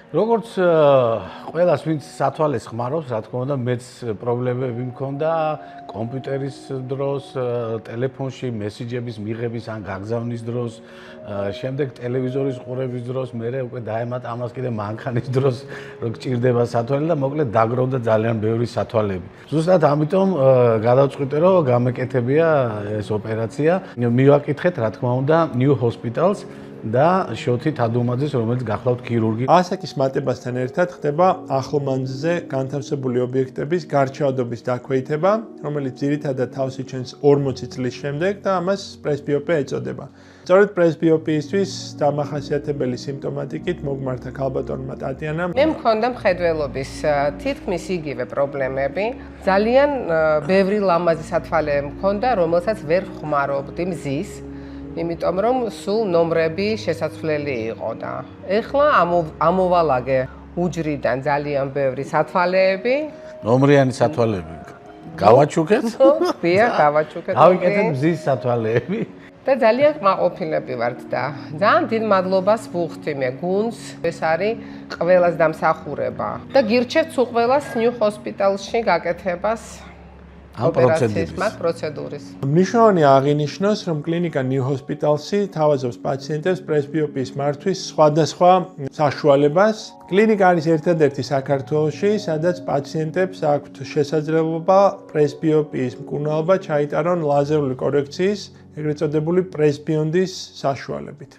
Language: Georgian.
როგორც ყველას ვინც სათვალეს ხმარობს, რა თქმა უნდა, მეც პრობლემები მქონდა კომპიუტერის დროს, ტელეფონში მესიჯების მიღების ან გაგზავნის დროს, შემდეგ ტელევიზორის ყურების დროს, მერე უკვე დაემატა ამას კიდე მანქანის დროს, რომ გჭირდება სათვალე და მოკლედ დაგროვდა ძალიან ბევრი სათვალები. ზუსტად ამიტომ გადავწყვიტე, რომ გამეკეთებია ეს ოპერაცია. მივაკითხეთ, რა თქმა უნდა, New Hospitals და შოთი თადუმაძეს, რომელიც გახლავთ ქირურგი. ასაკის მატებასთან ერთად ხდება ახლმანძზე განთავსებული ობიექტების გარჩევადობის დაქვეითება, რომელიც ძირითადად თავს იჩენს 40 წლის შემდეგ და ამას პრესბიოპია ეწოდება. სწორედ პრესბიოპიისთვის დამახასიათებელი სიმპტომატიკით მოგმართა ქალბატონმა ტატიანამ. მე მქონდა მხედველობის თითქმის იგივე პრობლემები. ძალიან ბევრი ლამაზი სათვალე მქონდა, რომელსაც ვერ ხმარობდი მზის. იმიტომ რომ სულ ნომრები შესაძლებელი იყო და ეხლა ამოვალაგე უჯრიდან ძალიან ბევრი სათვალეები. ნომრიანი სათვალეები. გავაჩუქეთ? ხია, გავაჩუქეთ. გავიკეთეთ მზის სათვალეები. და ძალიან კმაყოფილები ვართ და ძალიან დიდ მადლობას ვუხდი მე გუნდს. ეს არის ყველას დამსახურება. და გირჩევთ სულ ყველას New Hospital-ში გაკეთებას. პროცედურის. მნიშვნელოვანი აღინიშნოს, რომ კლინიკა New Hospital-ში თავაზობს პაციენტებს პრესბიოპიის მართვის სხვადასხვა საშუალებას. კლინიკა არის ერთადერთი საქართველოში, სადაც პაციენტებს აქვთ შესაძლებლობა პრესბიოპიის მკურნალობა ჩაიტარონ ლაზერული კორექციის, ეგრეთ წოდებული პრესბიონდის საშუალებით.